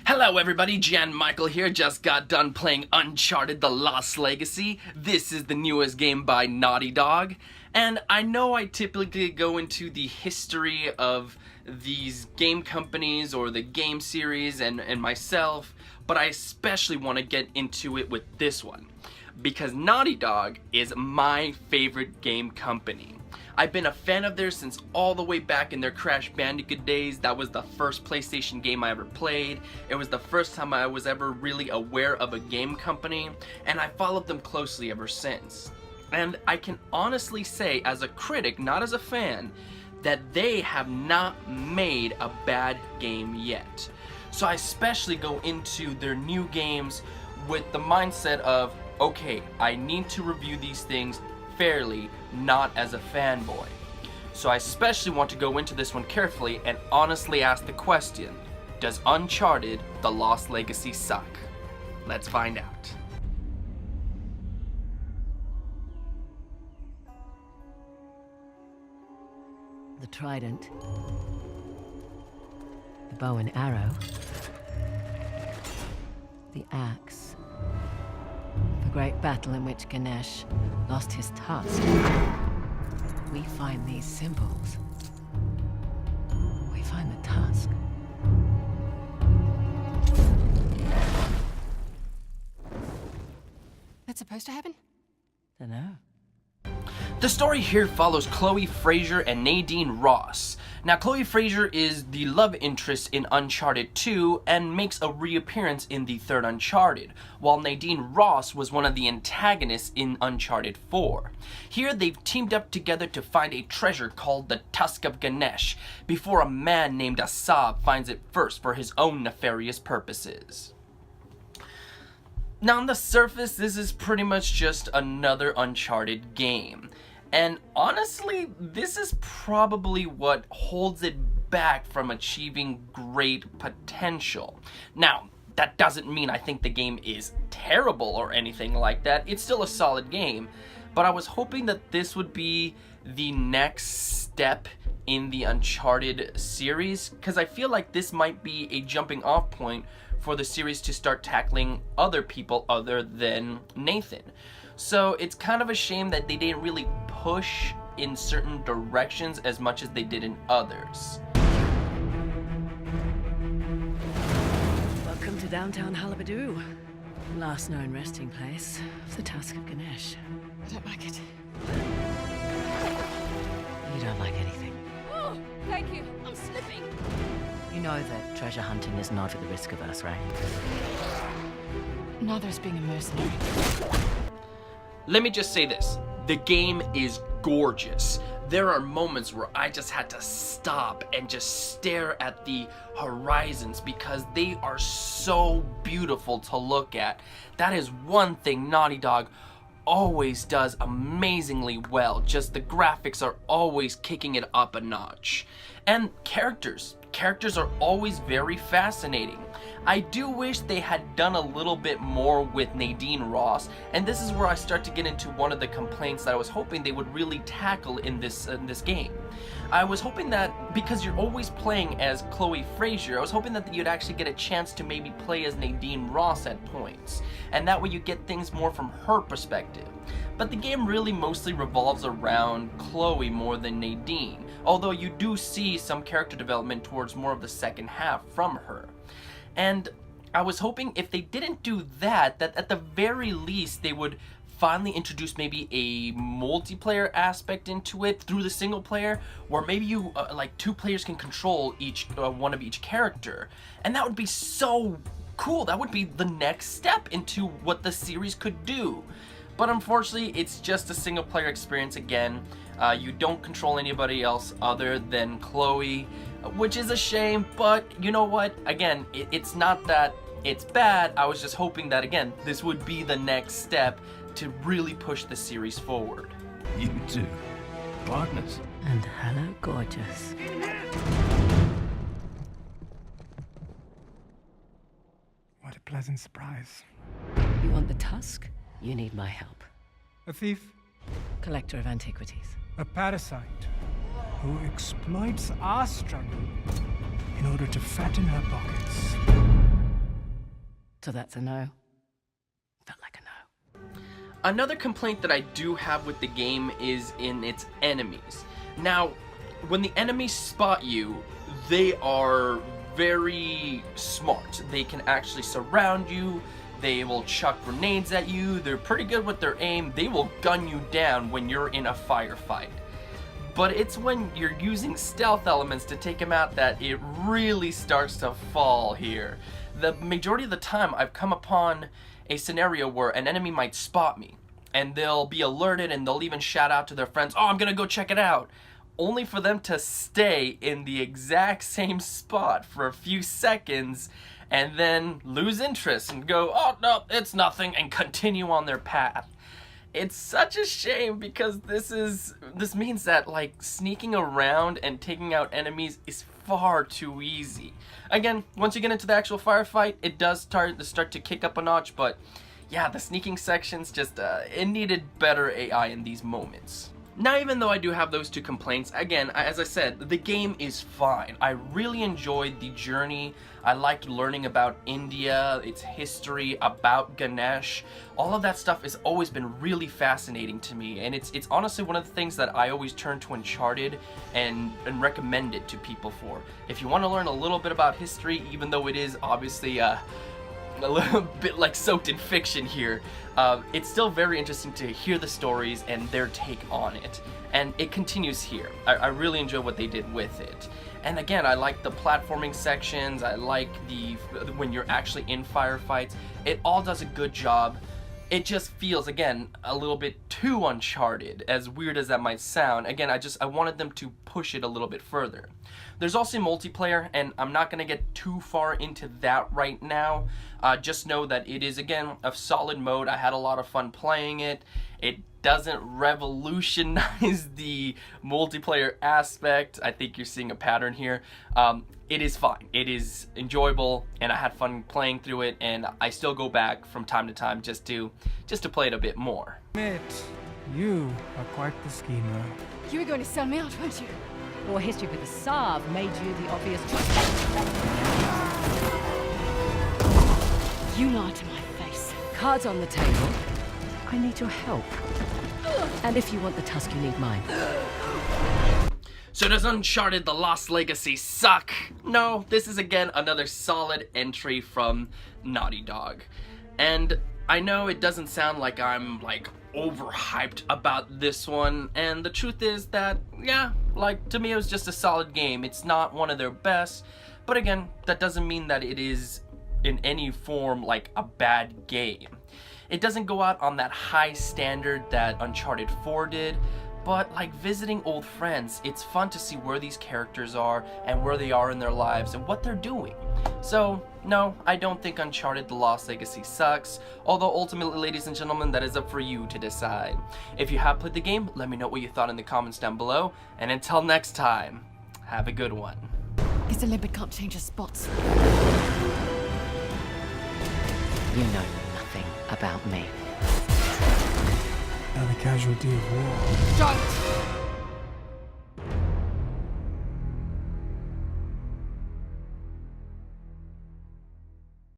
Hello everybody, Jan Michael here, just got done playing Uncharted: The Lost Legacy. This is the newest game by Naughty Dog, and I know I typically go into the history of these game companies or the game series and myself, but I especially want to get into it with this one, because Naughty Dog is my favorite game company. I've been a fan of theirs since all the way back in their Crash Bandicoot days. That was the first PlayStation game I ever played. It was the first time I was ever really aware of a game company, and I followed them closely ever since. And I can honestly say, as a critic, not as a fan, that they have not made a bad game yet. So I especially go into their new games with the mindset of, okay, I need to review these things fairly, not as a fanboy. So I especially want to go into this one carefully and honestly ask the question, does Uncharted: The Lost Legacy suck? Let's find out. The trident, the bow and arrow, the axe, the great battle in which Ganesh lost his tusk. We find these symbols. We find the tusk. That's supposed to happen? Dunno. The story here follows Chloe Frazer and Nadine Ross. Now, Chloe Frazer is the love interest in Uncharted 2 and makes a reappearance in the third Uncharted, while Nadine Ross was one of the antagonists in Uncharted 4. Here, they've teamed up together to find a treasure called the Tusk of Ganesh, before a man named Asab finds it first for his own nefarious purposes. Now, on the surface, this is pretty much just another Uncharted game. And honestly, this is probably what holds it back from achieving great potential. Now, that doesn't mean I think the game is terrible or anything like that. It's still a solid game, but I was hoping that this would be the next step in the Uncharted series, because I feel like this might be a jumping off point for the series to start tackling other people other than Nathan. So it's kind of a shame that they didn't really push in certain directions as much as they did in others. Welcome to downtown Halabadoo. Last known resting place of the Tusk of Ganesh. I don't like it. You don't like anything. Oh, thank you. I'm slipping. You know that treasure hunting is not at the risk of us, right? Neither is being a mercenary. Let me just say this, the game is gorgeous. There are moments where I just had to stop and just stare at the horizons because they are so beautiful to look at. That is one thing Naughty Dog always does amazingly well. Just the graphics are always kicking it up a notch. And characters are always very fascinating. I do wish they had done a little bit more with Nadine Ross, and this is where I start to get into one of the complaints that I was hoping they would really tackle in this game. I was hoping that, because you're always playing as Chloe Frazer, I was hoping that you'd actually get a chance to maybe play as Nadine Ross at points, and that way you get things more from her perspective. But the game really mostly revolves around Chloe more than Nadine, although you do see some character development towards more of the second half from her. And I was hoping if they didn't do that at the very least they would finally introduce maybe a multiplayer aspect into it through the single player, where maybe you like two players can control each one of each character, and that would be so cool. That would be the next step into what the series could do. But unfortunately, it's just a single player experience again. You don't control anybody else other than Chloe, which is a shame, but you know what? Again, it's not that it's bad. I was just hoping that, again, this would be the next step to really push the series forward. You two, partners. And hello, gorgeous. What a pleasant surprise. You want the tusk? You need my help. A thief, Collector of antiquities. a parasite, who exploits our struggle in order to fatten her pockets. So that's a no. Felt like a no. Another complaint that I do have with the game is in its enemies. Now, when the enemies spot you, they are very smart. They can actually surround you. They will chuck grenades at you. They're pretty good with their aim. They will gun you down when you're in a firefight. But it's when you're using stealth elements to take them out that it really starts to fall here. The majority of the time I've come upon a scenario where an enemy might spot me and they'll be alerted and they'll even shout out to their friends, "Oh, I'm gonna go check it out," only for them to stay in the exact same spot for a few seconds and then lose interest and go, "Oh no, it's nothing," and continue on their path. It's such a shame because this means that like sneaking around and taking out enemies is far too easy. Again, once you get into the actual firefight, it does start to kick up a notch, but yeah, the sneaking sections just it needed better AI in these moments. Now, even though I do have those two complaints, again, as I said, the game is fine. I really enjoyed the journey. I liked learning about India, its history, about Ganesh. All of that stuff has always been really fascinating to me, and it's honestly one of the things that I always turn to Uncharted and recommend it to people for. If you want to learn a little bit about history, even though it is obviously a little bit like soaked in fiction here, it's still very interesting to hear the stories and their take on it, and it continues here. I really enjoy what they did with it. And again, I like the platforming sections, I like when you're actually in firefights. It all does a good job. It just feels, again, a little bit too Uncharted, as weird as that might sound. Again, I wanted them to push it a little bit further. There's also multiplayer, and I'm not going to get too far into that right now. Just know that it is, again, a solid mode. I had a lot of fun playing it. It doesn't revolutionize the multiplayer aspect. I think you're seeing a pattern here. It is fine. It is enjoyable, and I had fun playing through it, and I still go back from time to time just to play it a bit more. Admit, you are quite the schemer. You were going to sell me out, weren't you? Your history with the Saab made you the obvious choice. You lied to my face. Cards on the table. I need your help. And if you want the tusk, you need mine. So does Uncharted: The Lost Legacy suck? No, this is again another solid entry from Naughty Dog. And I know it doesn't sound like I'm like overhyped about this one, and the truth is that, yeah, like to me it was just a solid game. It's not one of their best, but again, that doesn't mean that it is in any form like a bad game. It doesn't go out on that high standard that Uncharted 4 did, but like visiting old friends, it's fun to see where these characters are and where they are in their lives and what they're doing. So no, I don't think Uncharted: The Lost Legacy sucks, although ultimately, ladies and gentlemen, that is up for you to decide. If you have played the game, let me know what you thought in the comments down below, and until next time, have a good one. Because the limpet can't change his spots. You know nothing about me. Another casualty of war. Don't!